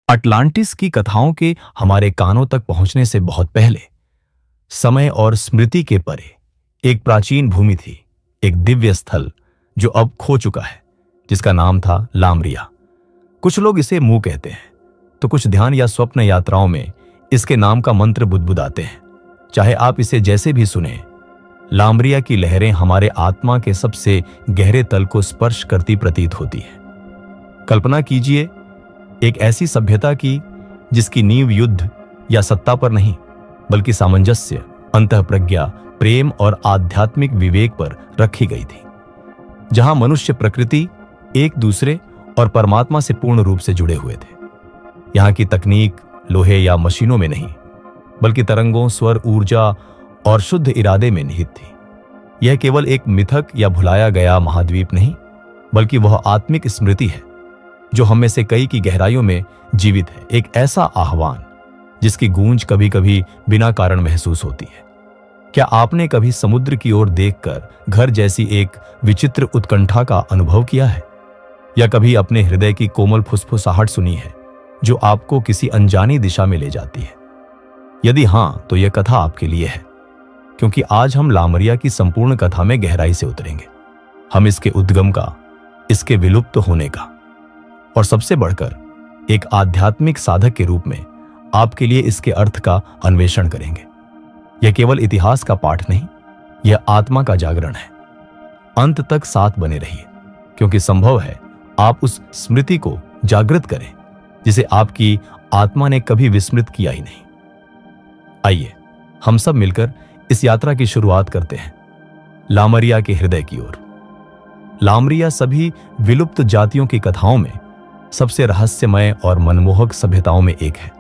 Atlantis की कथाओं के हमारे कानों तक पहुंचने से बहुत पहले, समय और स्मृति के परे एक प्राचीन भूमि थी, एक दिव्य स्थल जो अब खो चुका है, जिसका नाम था लामरिया। कुछ लोग इसे मुंह कहते हैं, तो कुछ ध्यान या स्वप्न यात्राओं में इसके नाम का मंत्र बुदबुदाते हैं। चाहे आप इसे जैसे भी सुने, लामरिया की लहरें हमारे आत्मा के सबसे गहरे तल को स्पर्श करती प्रतीत होती है। कल्पना कीजिए एक ऐसी सभ्यता की जिसकी नींव युद्ध या सत्ता पर नहीं, बल्कि सामंजस्य, अंतःप्रज्ञा, प्रेम और आध्यात्मिक विवेक पर रखी गई थी, जहां मनुष्य प्रकृति, एक दूसरे और परमात्मा से पूर्ण रूप से जुड़े हुए थे। यहां की तकनीक लोहे या मशीनों में नहीं, बल्कि तरंगों, स्वर, ऊर्जा और शुद्ध इरादे में निहित थी। यह केवल एक मिथक या भुलाया गया महाद्वीप नहीं, बल्कि वह आत्मिक स्मृति है जो हम में से कई की गहराइयों में जीवित है। एक ऐसा आह्वान जिसकी गूंज कभी कभी बिना कारण महसूस होती है। क्या आपने कभी समुद्र की ओर देखकर घर जैसी एक विचित्र उत्कंठा का अनुभव किया है? या कभी अपने हृदय की कोमल फुसफुसाहट सुनी है जो आपको किसी अनजानी दिशा में ले जाती है? यदि हां, तो यह कथा आपके लिए है, क्योंकि आज हम लामरिया की संपूर्ण कथा में गहराई से उतरेंगे। हम इसके उद्गम का, इसके विलुप्त होने का और सबसे बढ़कर एक आध्यात्मिक साधक के रूप में आपके लिए इसके अर्थ का अन्वेषण करेंगे। यह केवल इतिहास का पाठ नहीं, यह आत्मा का जागरण है। अंत तक साथ बने रहिए, क्योंकि संभव है आप उस स्मृति को जागृत करें जिसे आपकी आत्मा ने कभी विस्मृत किया ही नहीं। आइए हम सब मिलकर इस यात्रा की शुरुआत करते हैं, लामरिया के हृदय की ओर। लामरिया सभी विलुप्त जातियों की कथाओं में सबसे रहस्यमय और मनमोहक सभ्यताओं में एक है।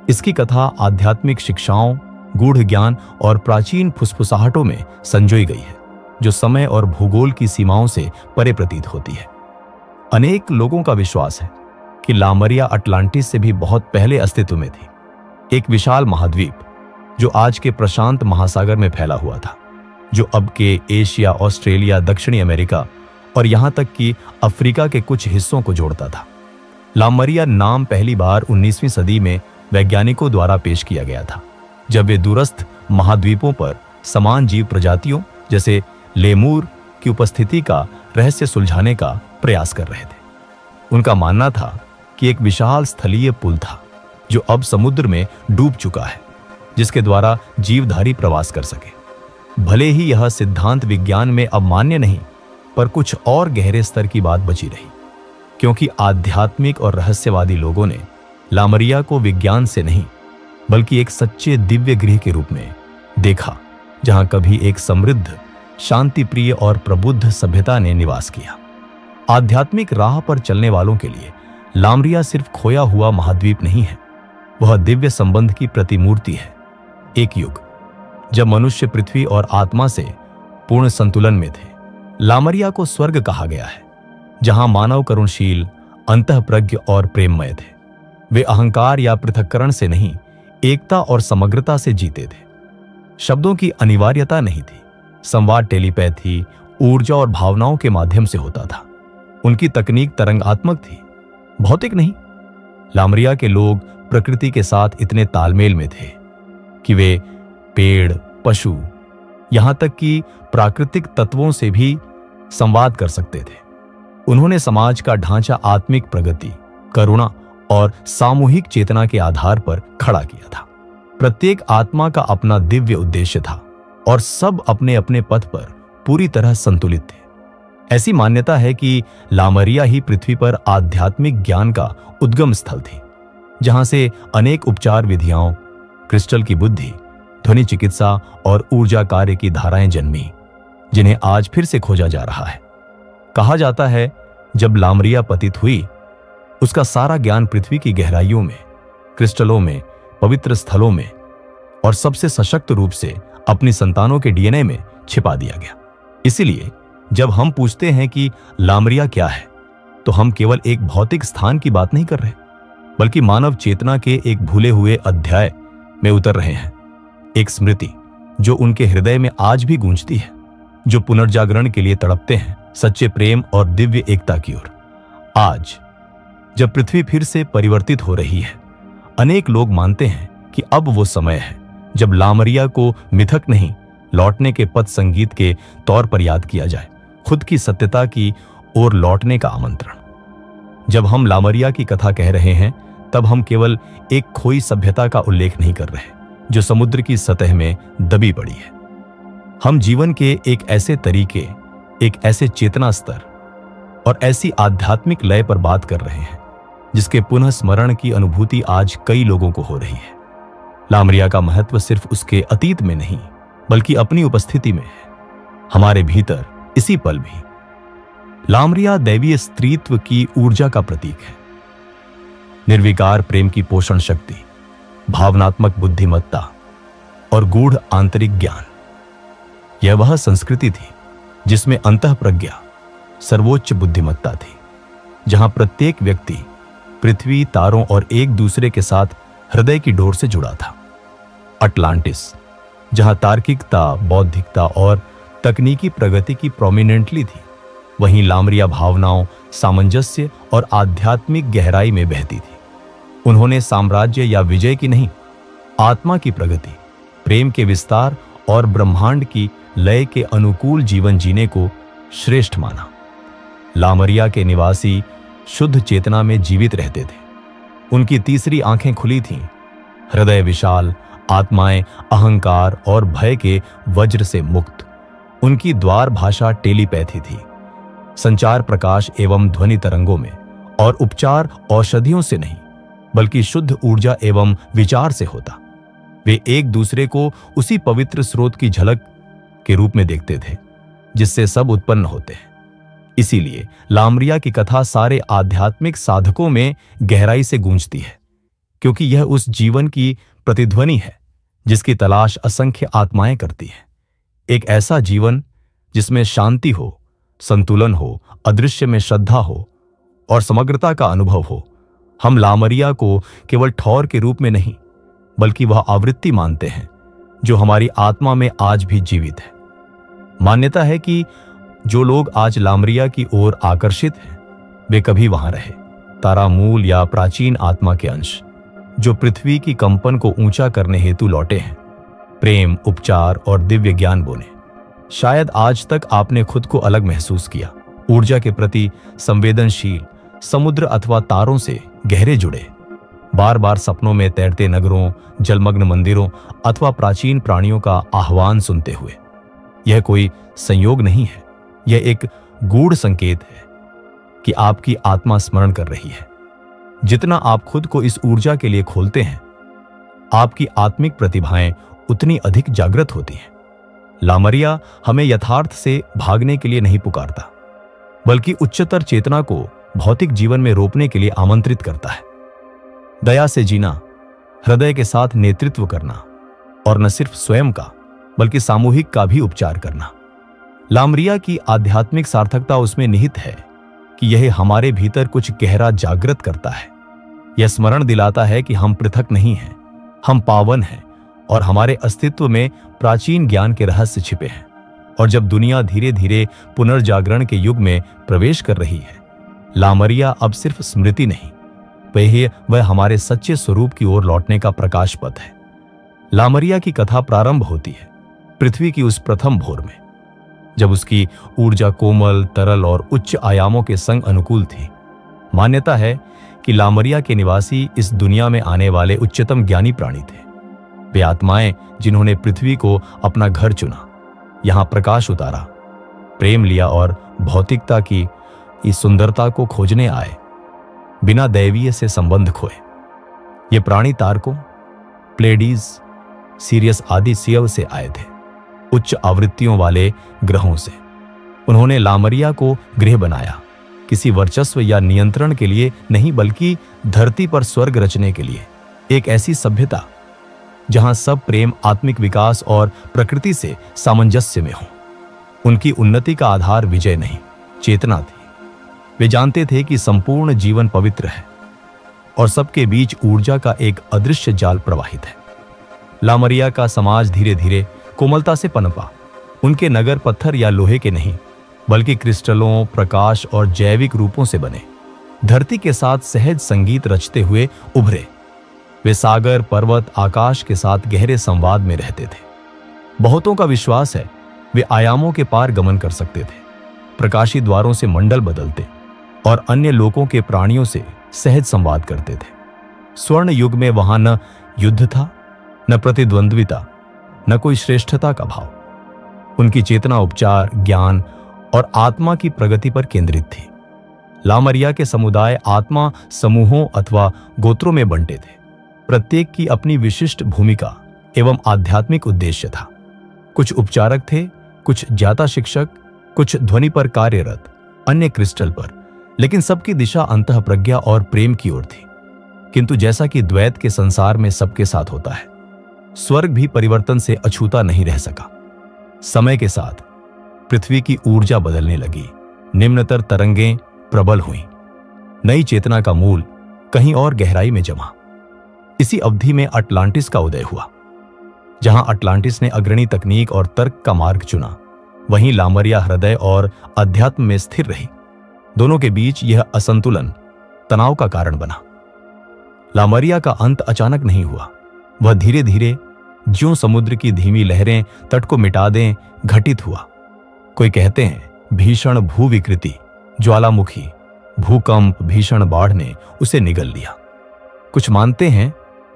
इसकी कथा आध्यात्मिक शिक्षाओं, गूढ़ ज्ञान और प्राचीन फुसफुसाहटों में संजोई गई है, जो समय और भूगोल की सीमाओं से परे प्रतीत होती है। अनेक लोगों का विश्वास है कि लामरिया अटलांटिस से भी बहुत पहले अस्तित्व में थी, एक विशाल महाद्वीप जो आज के प्रशांत महासागर में फैला हुआ था, जो अब के एशिया, ऑस्ट्रेलिया, दक्षिणी अमेरिका और यहां तक कि अफ्रीका के कुछ हिस्सों को जोड़ता था। लामरिया नाम पहली बार 19वीं सदी में वैज्ञानिकों द्वारा पेश किया गया था, जब वे दूरस्थ महाद्वीपों पर समान जीव प्रजातियों जैसे लेमूर की उपस्थिति का रहस्य सुलझाने का प्रयास कर रहे थे। उनका मानना था कि एक विशाल स्थलीय पुल था जो अब समुद्र में डूब चुका है, जिसके द्वारा जीवधारी प्रवास कर सके। भले ही यह सिद्धांत विज्ञान में अब मान्य नहीं, पर कुछ और गहरे स्तर की बात बची रही, क्योंकि आध्यात्मिक और रहस्यवादी लोगों ने लामरिया को विज्ञान से नहीं, बल्कि एक सच्चे दिव्य गृह के रूप में देखा, जहां कभी एक समृद्ध, शांतिप्रिय और प्रबुद्ध सभ्यता ने निवास किया। आध्यात्मिक राह पर चलने वालों के लिए लामरिया सिर्फ खोया हुआ महाद्वीप नहीं है, वह दिव्य संबंध की प्रतिमूर्ति है। एक युग जब मनुष्य पृथ्वी और आत्मा से पूर्ण संतुलन में थे। लामरिया को स्वर्ग कहा गया है, जहां मानव करुणशील, अंतःप्रज्ञ और प्रेममय थे। वे अहंकार या पृथक्करण से नहीं, एकता और समग्रता से जीते थे। शब्दों की अनिवार्यता नहीं थी, संवाद टेलीपैथी, ऊर्जा और भावनाओं के माध्यम से होता था। उनकी तकनीक तरंगात्मक थी, भौतिक नहीं। लामरिया के लोग प्रकृति के साथ इतने तालमेल में थे कि वे पेड़, पशु, यहां तक कि प्राकृतिक तत्वों से भी संवाद कर सकते थे। उन्होंने समाज का ढांचा आत्मिक प्रगति, करुणा और सामूहिक चेतना के आधार पर खड़ा किया था। प्रत्येक आत्मा का अपना दिव्य उद्देश्य था और सब अपने अपने पथ पर पूरी तरह संतुलित थे। ऐसी मान्यता है कि लामरिया ही पृथ्वी पर आध्यात्मिक ज्ञान का उद्गम स्थल थी, जहां से अनेक उपचार विधियां, क्रिस्टल की बुद्धि, ध्वनि चिकित्सा और ऊर्जा कार्य की धाराएं जन्मी, जिन्हें आज फिर से खोजा जा रहा है। कहा जाता है जब लामरिया पतित हुई, उसका सारा ज्ञान पृथ्वी की गहराइयों में, क्रिस्टलों में, पवित्र स्थलों में और सबसे सशक्त रूप से अपनी संतानों के डीएनए में छिपा दिया गया। इसीलिए जब हम पूछते हैं कि लामरिया क्या है, तो हम केवल एक भौतिक स्थान की बात नहीं कर रहे, बल्कि मानव चेतना के एक भूले हुए अध्याय में उतर रहे हैं। एक स्मृति जो उनके हृदय में आज भी गूंजती है, जो पुनर्जागरण के लिए तड़पते हैं, सच्चे प्रेम और दिव्य एकता की ओर। आज जब पृथ्वी फिर से परिवर्तित हो रही है, अनेक लोग मानते हैं कि अब वो समय है जब लामरिया को मिथक नहीं, लौटने के पद संगीत के तौर पर याद किया जाए, खुद की सत्यता की ओर लौटने का आमंत्रण। जब हम लामरिया की कथा कह रहे हैं, तब हम केवल एक खोई सभ्यता का उल्लेख नहीं कर रहे जो समुद्र की सतह में दबी पड़ी है। हम जीवन के एक ऐसे तरीके, एक ऐसे चेतना स्तर और ऐसी आध्यात्मिक लय पर बात कर रहे हैं जिसके पुनः स्मरण की अनुभूति आज कई लोगों को हो रही है। लामरिया का महत्व सिर्फ उसके अतीत में नहीं, बल्कि अपनी उपस्थिति में है, हमारे भीतर इसी पल भी। लामरिया दैवीय स्त्रीत्व की ऊर्जा का प्रतीक है, निर्विकार प्रेम की पोषण शक्ति, भावनात्मक बुद्धिमत्ता और गूढ़ आंतरिक ज्ञान। यह वह संस्कृति थी जिसमें अंतःप्रज्ञा सर्वोच्च बुद्धिमत्ता थी, जहां प्रत्येक व्यक्ति पृथ्वी, तारों और एक दूसरे के साथ हृदय की डोर से जुड़ा था। अटलांटिस, जहां तार्किकता, बौद्धिकता और तकनीकी प्रगति की प्रोमिनेंटली थी, वहीं लामरिया भावनाओं, सामंजस्य और आध्यात्मिक गहराई में बहती थी। उन्होंने साम्राज्य या विजय की नहीं, आत्मा की प्रगति, प्रेम के विस्तार और ब्रह्मांड की लय के अनुकूल जीवन जीने को श्रेष्ठ माना। लामरिया के निवासी शुद्ध चेतना में जीवित रहते थे। उनकी तीसरी आंखें खुली थीं, हृदय विशाल, आत्माएं अहंकार और भय के वज्र से मुक्त। उनकी द्वार भाषा टेलीपैथी थी, संचार प्रकाश एवं ध्वनि तरंगों में, और उपचार औषधियों से नहीं, बल्कि शुद्ध ऊर्जा एवं विचार से होता। वे एक दूसरे को उसी पवित्र स्रोत की झलक के रूप में देखते थे जिससे सब उत्पन्न होते हैं। इसीलिए लामरिया की कथा सारे आध्यात्मिक साधकों में गहराई से गूंजती है, क्योंकि यह उस जीवन की प्रतिध्वनि है जिसकी तलाश असंख्य आत्माएं करती हैं। एक ऐसा जीवन जिसमें शांति हो, संतुलन हो, अदृश्य में श्रद्धा हो और समग्रता का अनुभव हो। हम लामरिया को केवल ठौर के रूप में नहीं, बल्कि वह आवृत्ति मानते हैं जो हमारी आत्मा में आज भी जीवित है। मान्यता है कि जो लोग आज लामरिया की ओर आकर्षित हैं, वे कभी वहां रहे, तारामूल या प्राचीन आत्मा के अंश जो पृथ्वी की कंपन को ऊंचा करने हेतु लौटे हैं, प्रेम, उपचार और दिव्य ज्ञान बोने। शायद आज तक आपने खुद को अलग महसूस किया, ऊर्जा के प्रति संवेदनशील, समुद्र अथवा तारों से गहरे जुड़े, बार बार सपनों में तैरते नगरों, जलमग्न मंदिरों अथवा प्राचीन प्राणियों का आह्वान सुनते हुए। यह कोई संयोग नहीं है, यह एक गूढ़ संकेत है कि आपकी आत्मा स्मरण कर रही है। जितना आप खुद को इस ऊर्जा के लिए खोलते हैं, आपकी आत्मिक प्रतिभाएं उतनी अधिक जागृत होती हैं। लामरिया हमें यथार्थ से भागने के लिए नहीं पुकारता, बल्कि उच्चतर चेतना को भौतिक जीवन में रोपने के लिए आमंत्रित करता है। दया से जीना, हृदय के साथ नेतृत्व करना और न सिर्फ स्वयं का बल्कि सामूहिक का भी उपचार करना। लामरिया की आध्यात्मिक सार्थकता उसमें निहित है कि यह हमारे भीतर कुछ गहरा जागृत करता है। यह स्मरण दिलाता है कि हम पृथक नहीं हैं, हम पावन हैं और हमारे अस्तित्व में प्राचीन ज्ञान के रहस्य छिपे हैं। और जब दुनिया धीरे धीरे पुनर्जागरण के युग में प्रवेश कर रही है, लामरिया अब सिर्फ स्मृति नहीं, वह हमारे सच्चे स्वरूप की ओर लौटने का प्रकाश पथ है। लामरिया की कथा प्रारंभ होती है पृथ्वी की उस प्रथम भोर में, जब उसकी ऊर्जा कोमल, तरल और उच्च आयामों के संग अनुकूल थी। मान्यता है कि लामरिया के निवासी इस दुनिया में आने वाले उच्चतम ज्ञानी प्राणी थे। वे आत्माएं जिन्होंने पृथ्वी को अपना घर चुना, यहां प्रकाश उतारा, प्रेम लिया और भौतिकता की इस सुंदरता को खोजने आए, बिना दैवीय से संबंध खोए। ये प्राणी तारकों, प्लेडीज, सीरियस आदि सियव से आए थे, उच्च आवृत्तियों वाले ग्रहों से। उन्होंने लामरिया को गृह बनाया, किसी वर्चस्व या नियंत्रण के लिए नहीं, बल्कि धरती पर स्वर्ग रचने के लिए। एक ऐसी सभ्यता जहां सब प्रेम, आत्मिक विकास और प्रकृति से सामंजस्य में हो। उनकी उन्नति का आधार विजय नहीं, चेतना थी। वे जानते थे कि संपूर्ण जीवन पवित्र है और सबके बीच ऊर्जा का एक अदृश्य जाल प्रवाहित है। लामरिया का समाज धीरे धीरे कोमलता से पनपा। उनके नगर पत्थर या लोहे के नहीं, बल्कि क्रिस्टलों, प्रकाश और जैविक रूपों से बने। धरती के साथ सहज संगीत रचते हुए उभरे। वे सागर, पर्वत, आकाश के साथ गहरे संवाद में रहते थे। बहुतों का विश्वास है वे आयामों के पार गमन कर सकते थे, प्रकाशी द्वारों से मंडल बदलते और अन्य लोगों के प्राणियों से सहज संवाद करते थे। स्वर्ण युग में वहां न युद्ध था, न प्रतिद्वंद्विता, न कोई श्रेष्ठता का भाव। उनकी चेतना उपचार, ज्ञान और आत्मा की प्रगति पर केंद्रित थी। लामरिया के समुदाय आत्मा समूहों अथवा गोत्रों में बंटे थे। प्रत्येक की अपनी विशिष्ट भूमिका एवं आध्यात्मिक उद्देश्य था। कुछ उपचारक थे, कुछ ज्ञाता शिक्षक, कुछ ध्वनि पर कार्यरत, अन्य क्रिस्टल पर, लेकिन सबकी दिशा अंतः प्रज्ञा और प्रेम की ओर थी। किंतु जैसा कि द्वैत के संसार में सबके साथ होता है, स्वर्ग भी परिवर्तन से अछूता नहीं रह सका। समय के साथ पृथ्वी की ऊर्जा बदलने लगी, निम्नतर तरंगें प्रबल हुईं, नई चेतना का मूल कहीं और गहराई में जमा। इसी अवधि में अटलांटिस का उदय हुआ। जहां अटलांटिस ने अग्रणी तकनीक और तर्क का मार्ग चुना, वहीं लामरिया हृदय और अध्यात्म में स्थिर रही। दोनों के बीच यह असंतुलन तनाव का कारण बना। लामरिया का अंत अचानक नहीं हुआ, वह धीरे धीरे ज्यों समुद्र की धीमी लहरें तट को मिटा दें घटित हुआ। कोई कहते हैं भीषण भूविकृति, ज्वालामुखी, भूकंप, भीषण बाढ़ ने उसे निगल लिया। कुछ मानते हैं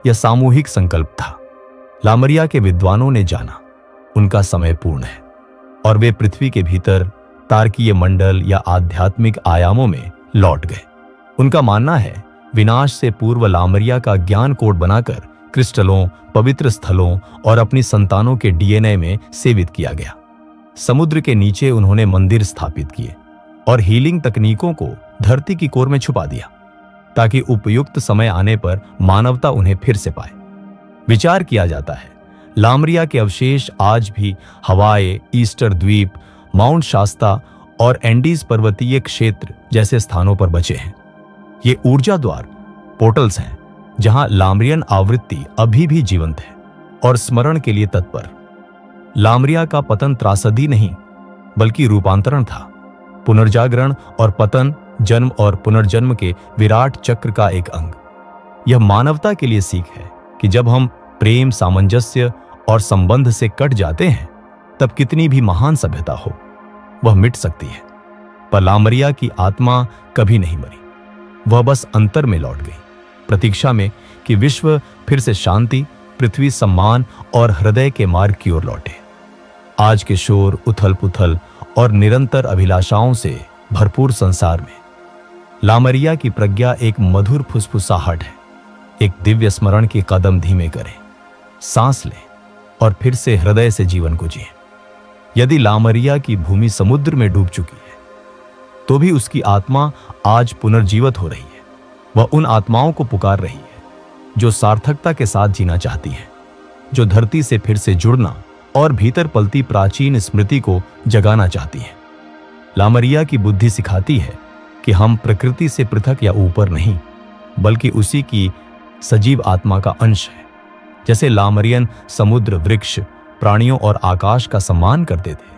यह सामूहिक संकल्प था। लामरिया के विद्वानों ने जाना उनका समय पूर्ण है और वे पृथ्वी के भीतर तारकीय मंडल या आध्यात्मिक आयामों में लौट गए। उनका मानना है विनाश से पूर्व लामरिया का ज्ञान कोड बनाकर क्रिस्टलों, पवित्र स्थलों और अपनी संतानों के डीएनए में सेवित किया गया। समुद्र के नीचे उन्होंने मंदिर स्थापित किए और हीलिंग तकनीकों को धरती की कोर में छुपा दिया, ताकि उपयुक्त समय आने पर मानवता उन्हें फिर से पाए। विचार किया जाता है लामरिया के अवशेष आज भी हवाई, ईस्टर द्वीप, माउंट शास्ता और एंडीज पर्वतीय क्षेत्र जैसे स्थानों पर बचे हैं। ये ऊर्जा द्वार, पोर्टल्स हैं, जहां लामरियन आवृत्ति अभी भी जीवंत है और स्मरण के लिए तत्पर। लामरिया का पतन त्रासदी नहीं, बल्कि रूपांतरण था। पुनर्जागरण और पतन, जन्म और पुनर्जन्म के विराट चक्र का एक अंग। यह मानवता के लिए सीख है कि जब हम प्रेम, सामंजस्य और संबंध से कट जाते हैं, तब कितनी भी महान सभ्यता हो, वह मिट सकती है। पर लामरिया की आत्मा कभी नहीं मरी। वह बस अंतर में लौट गई, प्रतीक्षा में कि विश्व फिर से शांति, पृथ्वी सम्मान और हृदय के मार्ग की ओर लौटे। आज के शोर, उथल पुथल और निरंतर अभिलाषाओं से भरपूर संसार में लामरिया की प्रज्ञा एक मधुर फुसफुसाहट है। एक दिव्य स्मरण के कदम धीमे करें, सांस लें और फिर से हृदय से जीवन को जिएं। यदि लामरिया की भूमि समुद्र में डूब चुकी है, तो भी उसकी आत्मा आज पुनर्जीवित हो रही है। वह उन आत्माओं को पुकार रही है जो सार्थकता के साथ जीना चाहती हैं, जो धरती से फिर से जुड़ना और भीतर पलती प्राचीन स्मृति को जगाना चाहती हैं। लामरिया की बुद्धि सिखाती है कि हम प्रकृति से पृथक या ऊपर नहीं, बल्कि उसी की सजीव आत्मा का अंश है। जैसे लामरियन समुद्र, वृक्ष, प्राणियों और आकाश का सम्मान करते थे,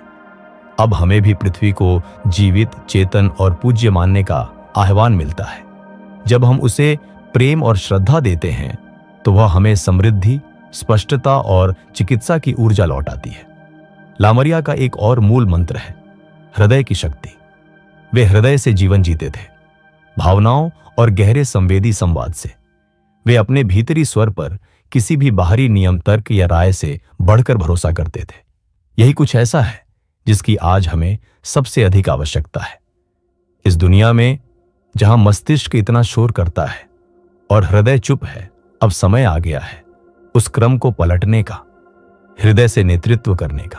अब हमें भी पृथ्वी को जीवित, चेतन और पूज्य मानने का आह्वान मिलता है। जब हम उसे प्रेम और श्रद्धा देते हैं, तो वह हमें समृद्धि, स्पष्टता और चिकित्सा की ऊर्जा लौटाती है। लामरिया का एक और मूल मंत्र है हृदय की शक्ति। वे हृदय से जीवन जीते थे, भावनाओं और गहरे संवेदी संवाद से। वे अपने भीतरी स्वर पर किसी भी बाहरी नियम, तर्क या राय से बढ़कर भरोसा करते थे। यही कुछ ऐसा है जिसकी आज हमें सबसे अधिक आवश्यकता है। इस दुनिया में जहां मस्तिष्क इतना शोर करता है और हृदय चुप है, अब समय आ गया है उस क्रम को पलटने का, हृदय से नेतृत्व करने का,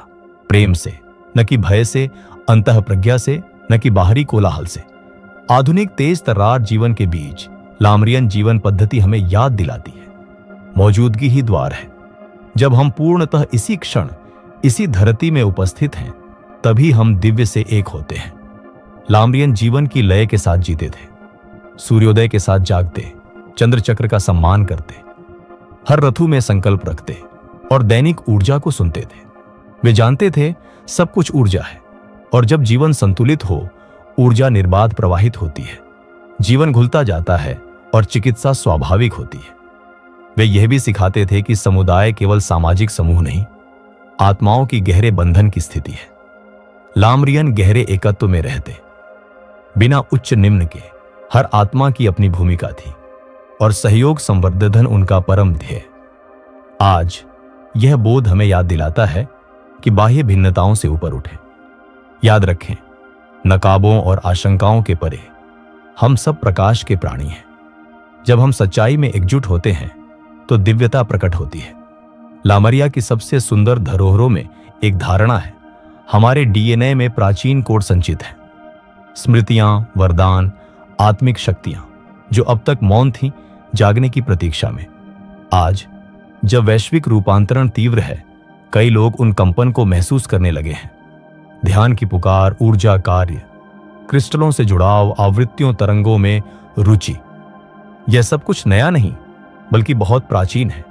प्रेम से, न कि भय से, अंतः प्रज्ञा से, न कि बाहरी कोलाहल से। आधुनिक तेज तर्रार जीवन के बीच लामरियन जीवन पद्धति हमें याद दिलाती है मौजूदगी ही द्वार है। जब हम पूर्णतः इसी क्षण, इसी धरती में उपस्थित हैं, तभी हम दिव्य से एक होते हैं। लामरियन जीवन की लय के साथ जीते थे, सूर्योदय के साथ जागते, चंद्र चक्र का सम्मान करते, हर ऋतु में संकल्प रखते और दैनिक ऊर्जा को सुनते थे। वे जानते थे सब कुछ ऊर्जा है और जब जीवन संतुलित हो, ऊर्जा निर्बाध प्रवाहित होती है। जीवन घुलता जाता है और चिकित्सा स्वाभाविक होती है। वे यह भी सिखाते थे कि समुदाय केवल सामाजिक समूह नहीं, आत्माओं की गहरे बंधन की स्थिति है। लामरियन गहरे एकत्व में रहते, बिना उच्च निम्न के। हर आत्मा की अपनी भूमिका थी और सहयोग संवर्धन उनका परम ध्येय। आज यह बोध हमें याद दिलाता है कि बाह्य भिन्नताओं से ऊपर उठें। याद रखें, नकाबों और आशंकाओं के परे हम सब प्रकाश के प्राणी हैं। जब हम सच्चाई में एकजुट होते हैं तो दिव्यता प्रकट होती है। लामरिया की सबसे सुंदर धरोहरों में एक धारणा है। हमारे डीएनए में प्राचीन कोड संचित है, स्मृतियां, वरदान, आत्मिक शक्तियां जो अब तक मौन थीं, जागने की प्रतीक्षा में। आज जब वैश्विक रूपांतरण तीव्र है, कई लोग उन कंपन को महसूस करने लगे हैं। ध्यान की पुकार, ऊर्जा कार्य, क्रिस्टलों से जुड़ाव, आवृत्तियों, तरंगों में रुचि, यह सब कुछ नया नहीं बल्कि बहुत प्राचीन है।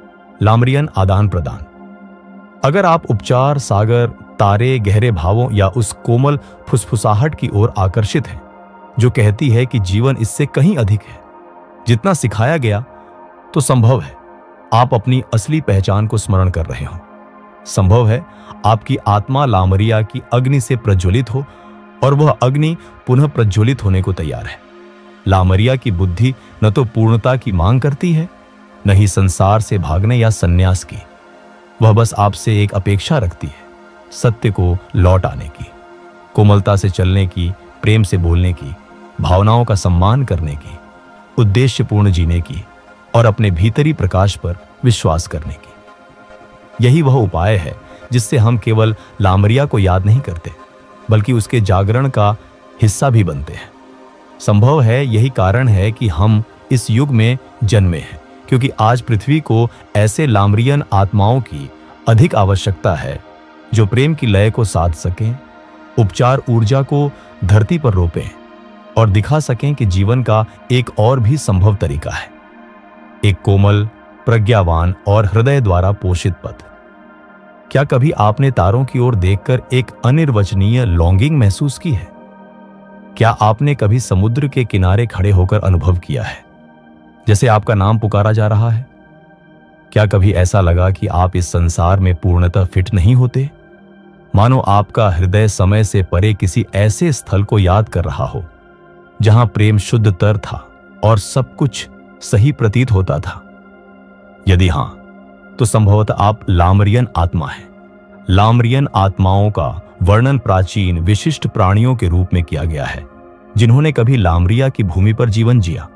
लामरियन आदान प्रदान। अगर आप उपचार, सागर, तारे, गहरे भावों या उस कोमल फुसफुसाहट की ओर आकर्षित हैं जो कहती है कि जीवन इससे कहीं अधिक है जितना सिखाया गया, तो संभव है आप अपनी असली पहचान को स्मरण कर रहे हो। संभव है आपकी आत्मा लामरिया की अग्नि से प्रज्वलित हो और वह अग्नि पुनः प्रज्वलित होने को तैयार है। लामरिया की बुद्धि न तो पूर्णता की मांग करती है, न ही संसार से भागने या संन्यास की। वह बस आपसे एक अपेक्षा रखती है, सत्य को लौट आने की, कोमलता से चलने की, प्रेम से बोलने की, भावनाओं का सम्मान करने की, उद्देश्यपूर्ण जीने की और अपने भीतरी प्रकाश पर विश्वास करने की। यही वह उपाय है जिससे हम केवल लामरिया को याद नहीं करते बल्कि उसके जागरण का हिस्सा भी बनते हैं। संभव है यही कारण है कि हम इस युग में जन्मे हैं, क्योंकि आज पृथ्वी को ऐसे लामरियन आत्माओं की अधिक आवश्यकता है जो प्रेम की लय को साध सकें, उपचार ऊर्जा को धरती पर रोपें और दिखा सकें कि जीवन का एक और भी संभव तरीका है, एक कोमल, प्रज्ञावान और हृदय द्वारा पोषित पथ। क्या कभी आपने तारों की ओर देखकर एक अनिर्वचनीय लॉन्गिंग महसूस की है? क्या आपने कभी समुद्र के किनारे खड़े होकर अनुभव किया है जैसे आपका नाम पुकारा जा रहा है? क्या कभी ऐसा लगा कि आप इस संसार में पूर्णतः फिट नहीं होते, मानो आपका हृदय समय से परे किसी ऐसे स्थल को याद कर रहा हो जहां प्रेम शुद्धतर था और सब कुछ सही प्रतीत होता था? यदि हां, तो संभवतः आप लामरियन आत्मा हैं। लामरियन आत्माओं का वर्णन प्राचीन विशिष्ट प्राणियों के रूप में किया गया है जिन्होंने कभी लामरिया की भूमि पर जीवन जिया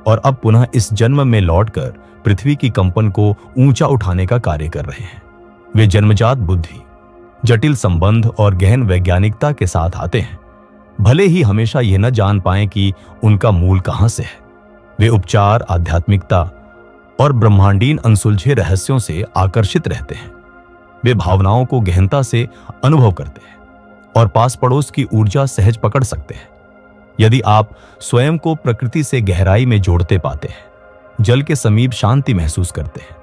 और अब पुनः इस जन्म में लौटकर पृथ्वी की कंपन को ऊंचा उठाने का कार्य कर रहे हैं। वे जन्मजात बुद्धि, जटिल संबंध और गहन वैज्ञानिकता के साथ आते हैं, भले ही हमेशा यह न जान पाएं कि उनका मूल कहां से है। वे उपचार, आध्यात्मिकता और ब्रह्मांडीन अनसुलझे रहस्यों से आकर्षित रहते हैं। वे भावनाओं को गहनता से अनुभव करते हैं और पास पड़ोस की ऊर्जा सहज पकड़ सकते हैं। यदि आप स्वयं को प्रकृति से गहराई में जोड़ते पाते हैं, जल के समीप शांति महसूस करते हैं,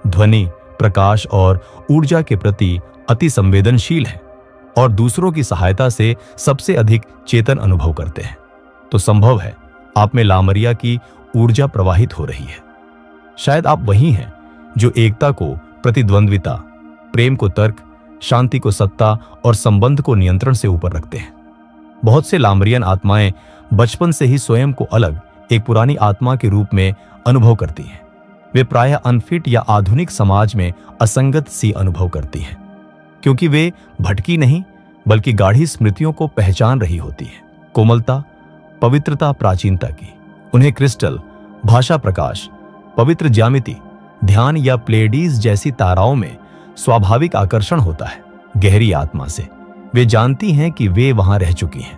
ध्वनि, प्रकाश और ऊर्जा के प्रति अति संवेदनशील हैं और दूसरों की सहायता से सबसे अधिक चेतन अनुभव करते हैं, तो संभव है आप में लामरिया की ऊर्जा प्रवाहित हो रही है। शायद आप वही हैं जो एकता को प्रतिद्वंद्विता, प्रेम को तर्क, शांति को सत्ता और संबंध को नियंत्रण से ऊपर रखते हैं। बहुत से लामरियन आत्माएं बचपन से ही स्वयं को अलग, एक पुरानी आत्मा के रूप में अनुभव करती हैं। वे प्रायः अनफिट या आधुनिक समाज में असंगत सी अनुभव करती हैं, क्योंकि वे भटकी नहीं बल्कि गाढ़ी स्मृतियों को पहचान रही होती हैं। कोमलता, पवित्रता, प्राचीनता की। उन्हें क्रिस्टल, भाषा प्रकाश, पवित्र ज्यामिति, ध्यान या प्लेडीज जैसी ताराओं में स्वाभाविक आकर्षण होता है। गहरी आत्मा से वे जानती हैं कि वे वहां रह चुकी हैं।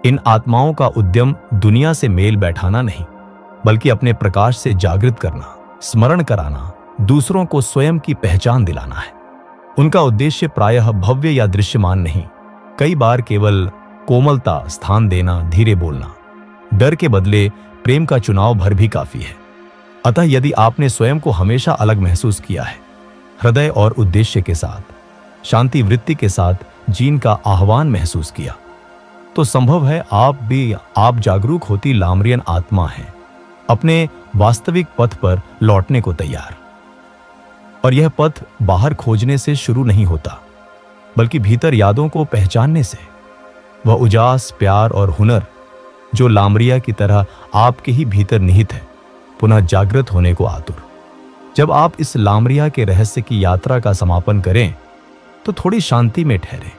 इन आत्माओं का उद्यम दुनिया से मेल बैठाना नहीं बल्कि अपने प्रकाश से जागृत करना, स्मरण कराना, दूसरों को स्वयं की पहचान दिलाना है। उनका उद्देश्य प्रायः भव्य या दृश्यमान नहीं, कई बार केवल कोमलता, स्थान देना, धीरे बोलना, डर के बदले प्रेम का चुनाव भर भी काफी है। अतः यदि आपने स्वयं को हमेशा अलग महसूस किया है, हृदय और उद्देश्य के साथ, शांति वृत्ति के साथ जीन का आह्वान महसूस किया, तो संभव है आप जागरूक होती लामरियन आत्मा हैं, अपने वास्तविक पथ पर लौटने को तैयार। और यह पथ बाहर खोजने से शुरू नहीं होता, बल्कि भीतर यादों को पहचानने से। वह उजास, प्यार और हुनर जो लामरिया की तरह आपके ही भीतर निहित है, पुनः जागृत होने को आतुर। जब आप इस लामरिया के रहस्य की यात्रा का समापन करें तो थोड़ी शांति में ठहरें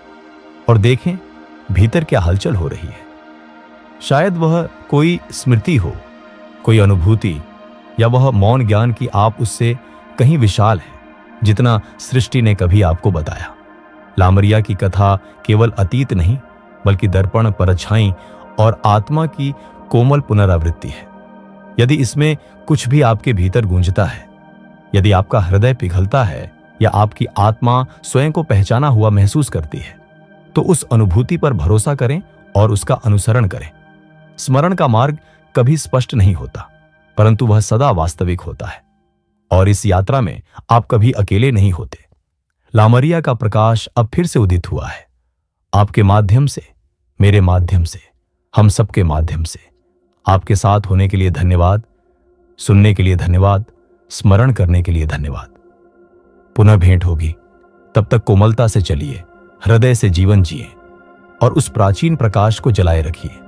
और देखें भीतर क्या हलचल हो रही है। शायद वह कोई स्मृति हो, कोई अनुभूति, या वह मौन ज्ञान की आप उससे कहीं विशाल है जितना सृष्टि ने कभी आपको बताया। लामरिया की कथा केवल अतीत नहीं, बल्कि दर्पण, परछाई और आत्मा की कोमल पुनरावृत्ति है। यदि इसमें कुछ भी आपके भीतर गूंजता है, यदि आपका हृदय पिघलता है या आपकी आत्मा स्वयं को पहचाना हुआ महसूस करती है, तो उस अनुभूति पर भरोसा करें और उसका अनुसरण करें। स्मरण का मार्ग कभी स्पष्ट नहीं होता, परंतु वह सदा वास्तविक होता है, और इस यात्रा में आप कभी अकेले नहीं होते। लामरिया का प्रकाश अब फिर से उदित हुआ है, आपके माध्यम से, मेरे माध्यम से, हम सबके माध्यम से। आपके साथ होने के लिए धन्यवाद, सुनने के लिए धन्यवाद, स्मरण करने के लिए धन्यवाद। पुनः भेंट होगी, तब तक कोमलता से चलिए, हृदय से जीवन जिए और उस प्राचीन प्रकाश को जलाए रखिए।